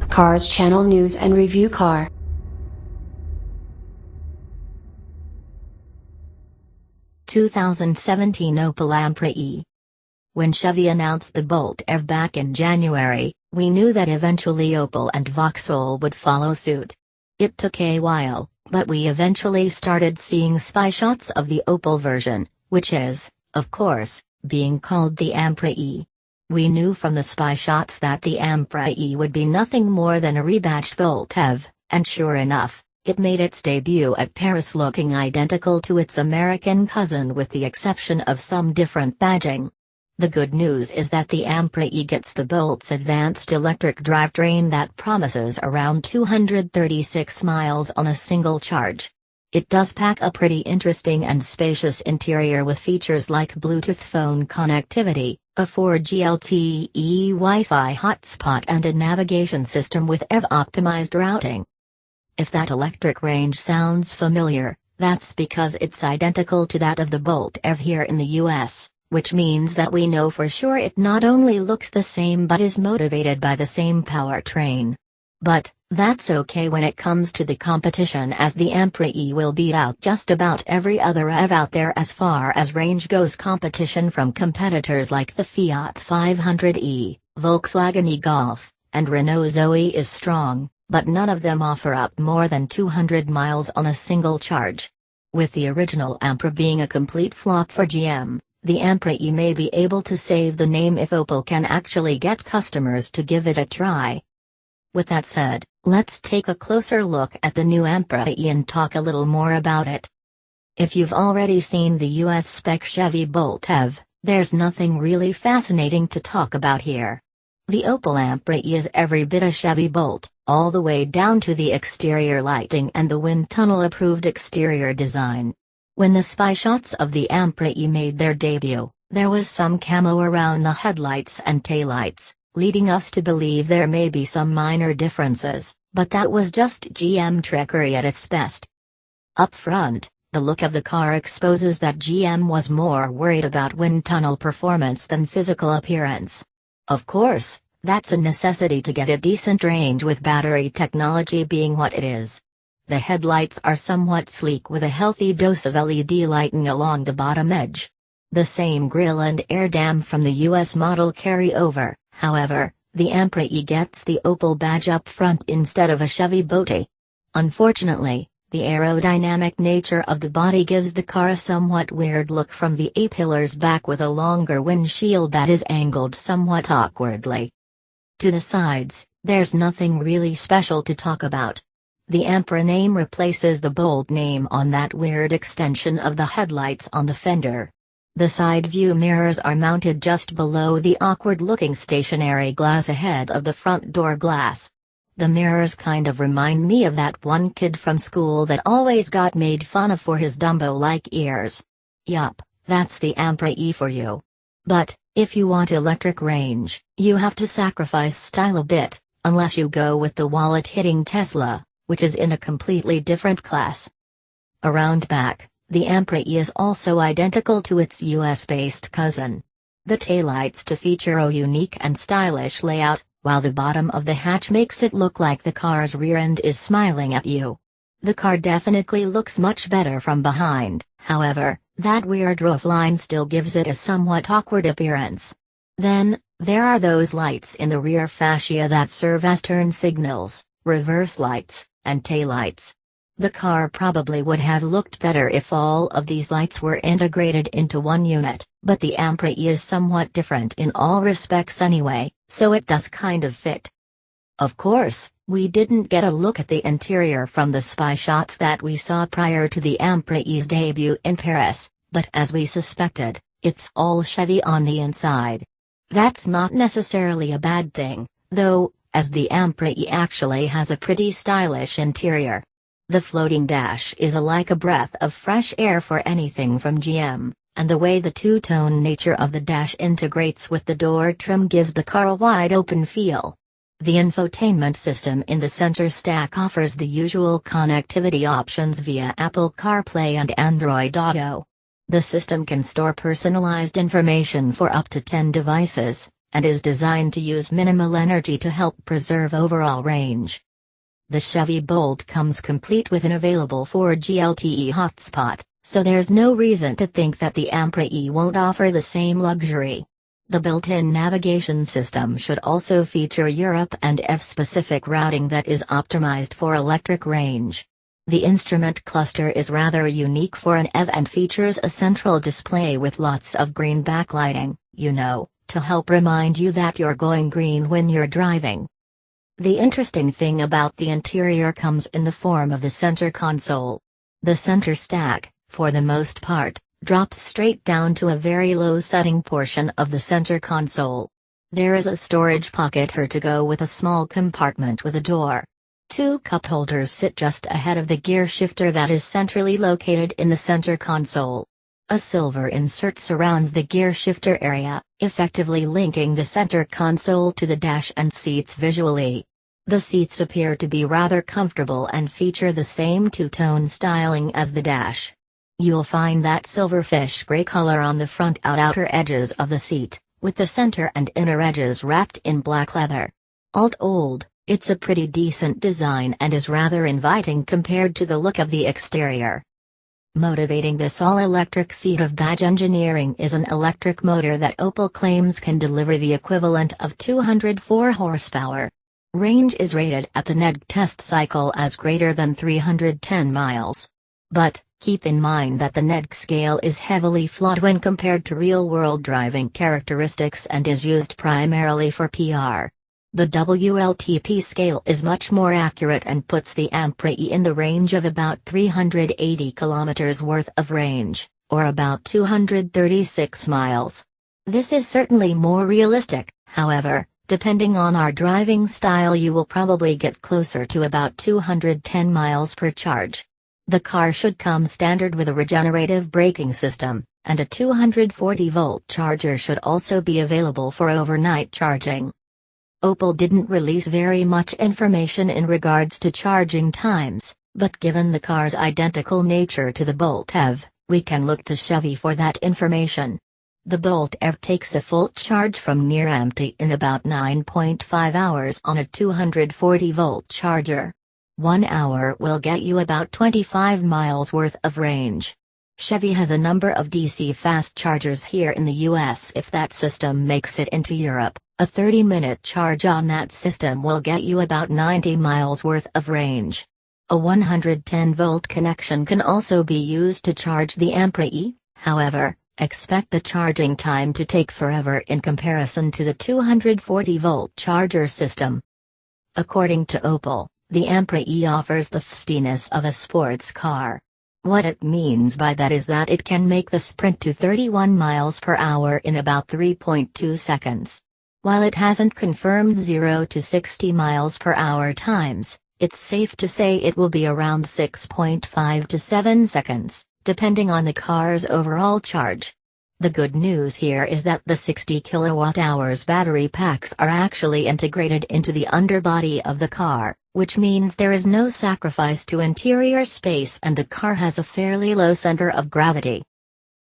Cars Channel News and Review Car. (2017) Opel Ampera E. When Chevy announced the Bolt EV back in January, we knew that eventually Opel and Vauxhall would follow suit. It took a while, but we eventually started seeing spy shots of the Opel version, which is, of course, being called the Ampera E. We knew from the spy shots that the Ampera E would be nothing more than a rebadged Bolt EV, and sure enough, it made its debut at Paris looking identical to its American cousin with the exception of some different badging. The good news is that the Ampera E gets the Bolt's advanced electric drivetrain that promises around 236 miles on a single charge. It does pack a pretty interesting and spacious interior with features like Bluetooth phone connectivity, a 4G LTE Wi-Fi hotspot and a navigation system with EV-optimized routing. If that electric range sounds familiar, that's because it's identical to that of the Bolt EV here in the US, which means that we know for sure it not only looks the same but is motivated by the same powertrain. But that's okay when it comes to the competition, as the Ampera E will beat out just about every other EV out there as far as range goes. Competition from competitors like the Fiat 500e, Volkswagen e-Golf, and Renault Zoe is strong, but none of them offer up more than 200 miles on a single charge. With the original Ampera being a complete flop for GM, the Ampera E may be able to save the name if Opel can actually get customers to give it a try. With that said, let's take a closer look at the new Ampera E and talk a little more about it. If you've already seen the US spec Chevy Bolt EV, there's nothing really fascinating to talk about here. The Opel Ampera E is every bit a Chevy Bolt, all the way down to the exterior lighting and the wind tunnel approved exterior design. When the spy shots of the Ampera E made their debut, there was some camo around the headlights and taillights, leading us to believe there may be some minor differences, but that was just GM trickery at its best. Up front, the look of the car exposes that GM was more worried about wind tunnel performance than physical appearance. Of course, that's a necessity to get a decent range with battery technology being what it is. The headlights are somewhat sleek with a healthy dose of LED lighting along the bottom edge. The same grille and air dam from the US model carry over. However, the Ampera E gets the Opel badge up front instead of a Chevy Bolt E. Unfortunately, the aerodynamic nature of the body gives the car a somewhat weird look from the A-pillars back with a longer windshield that is angled somewhat awkwardly. To the sides, there's nothing really special to talk about. The Ampera name replaces the Bolt name on that weird extension of the headlights on the fender. The side view mirrors are mounted just below the awkward-looking stationary glass ahead of the front door glass. The mirrors kind of remind me of that one kid from school that always got made fun of for his Dumbo-like ears. Yup, that's the Ampera E for you. But, if you want electric range, you have to sacrifice style a bit, unless you go with the wallet-hitting Tesla, which is in a completely different class. Around back, the Ampera E is also identical to its US-based cousin. The taillights to feature a unique and stylish layout, while the bottom of the hatch makes it look like the car's rear end is smiling at you. The car definitely looks much better from behind, however, that weird roofline still gives it a somewhat awkward appearance. Then, there are those lights in the rear fascia that serve as turn signals, reverse lights, and taillights. The car probably would have looked better if all of these lights were integrated into one unit, but the Ampera E is somewhat different in all respects anyway, so it does kind of fit. Of course, we didn't get a look at the interior from the spy shots that we saw prior to the Ampera E's debut in Paris, but as we suspected, it's all Chevy on the inside. That's not necessarily a bad thing, though, as the Ampera E actually has a pretty stylish interior. The floating dash is like a breath of fresh air for anything from GM, and the way the two-tone nature of the dash integrates with the door trim gives the car a wide-open feel. The infotainment system in the center stack offers the usual connectivity options via Apple CarPlay and Android Auto. The system can store personalized information for up to 10 devices, and is designed to use minimal energy to help preserve overall range. The Chevy Bolt comes complete with an available 4G LTE hotspot, so there's no reason to think that the Ampera E won't offer the same luxury. The built-in navigation system should also feature Europe and F-specific routing that is optimized for electric range. The instrument cluster is rather unique for an EV and features a central display with lots of green backlighting, to help remind you that you're going green when you're driving. The interesting thing about the interior comes in the form of the center console. The center stack, for the most part, drops straight down to a very low setting portion of the center console. There is a storage pocket here to go with a small compartment with a door. Two cup holders sit just ahead of the gear shifter that is centrally located in the center console. A silver insert surrounds the gear shifter area, effectively linking the center console to the dash and seats visually. The seats appear to be rather comfortable and feature the same two-tone styling as the dash. You'll find that silverfish gray color on the front outer edges of the seat, with the center and inner edges wrapped in black leather. All told, it's a pretty decent design and is rather inviting compared to the look of the exterior. Motivating this all-electric feat of badge engineering is an electric motor that Opel claims can deliver the equivalent of 204 horsepower. Range is rated at the NEDC test cycle as greater than 310 miles. But, keep in mind that the NEDC scale is heavily flawed when compared to real-world driving characteristics and is used primarily for PR. The WLTP scale is much more accurate and puts the Ampera E in the range of about 380 kilometers worth of range, or about 236 miles. This is certainly more realistic, however. Depending on our driving style, you will probably get closer to about 210 miles per charge. The car should come standard with a regenerative braking system, and a 240-volt charger should also be available for overnight charging. Opel didn't release very much information in regards to charging times, but given the car's identical nature to the Bolt EV, we can look to Chevy for that information. The Bolt EV takes a full charge from near empty in about 9.5 hours on a 240-volt charger. 1 hour will get you about 25 miles worth of range. Chevy has a number of DC fast chargers here in the US. If that system makes it into Europe, a 30-minute charge on that system will get you about 90 miles worth of range. A 110-volt connection can also be used to charge the Ampera E, however, expect the charging time to take forever in comparison to the 240-volt charger system. According to Opel, the Ampera E offers the festiness of a sports car. What it means by that is that it can make the sprint to 31 miles per hour in about 3.2 seconds. While it hasn't confirmed 0 to 60 miles per hour times, it's safe to say it will be around 6.5 to 7 seconds, depending on the car's overall charge. The good news here is that the 60 kWh battery packs are actually integrated into the underbody of the car, which means there is no sacrifice to interior space and the car has a fairly low center of gravity.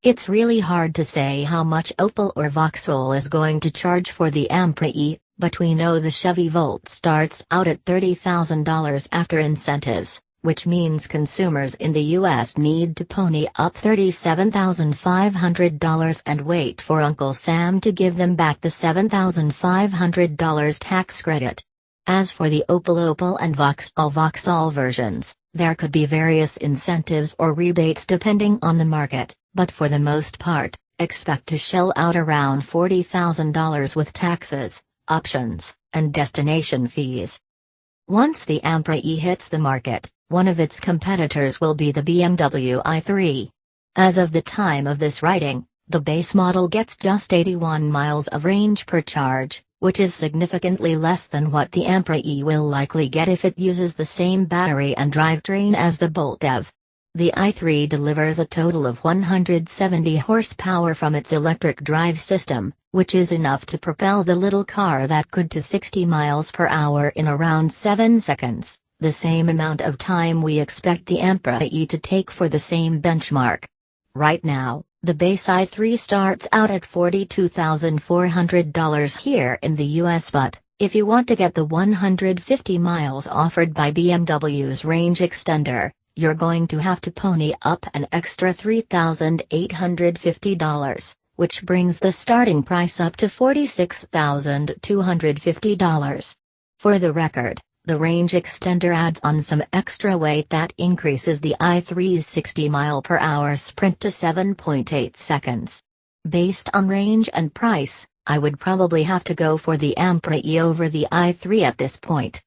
It's really hard to say how much Opel or Vauxhall is going to charge for the Ampera E, but we know the Chevy Volt starts out at $30,000 after incentives, which means consumers in the US need to pony up $37,500 and wait for Uncle Sam to give them back the $7,500 tax credit. As for the Opel and Vauxhall versions, there could be various incentives or rebates depending on the market, but for the most part, expect to shell out around $40,000 with taxes, options, and destination fees. Once the Ampera E hits the market, one of its competitors will be the BMW i3. As of the time of this writing, the base model gets just 81 miles of range per charge, which is significantly less than what the Ampera E will likely get if it uses the same battery and drivetrain as the Bolt EV. The i3 delivers a total of 170 horsepower from its electric drive system, which is enough to propel the little car that could to 60 miles per hour in around 7 seconds, the same amount of time we expect the Ampera E to take for the same benchmark. Right now, The base i3 starts out at $42,400 here in the US, but if you want to get the 150 miles offered by BMW's range extender, you're going to have to pony up an extra $3,850, which brings the starting price up to $46,250. For the record, the range extender adds on some extra weight that increases the i3's 60-mile-per-hour sprint to 7.8 seconds. Based on range and price, I would probably have to go for the Ampera E over the i3 at this point.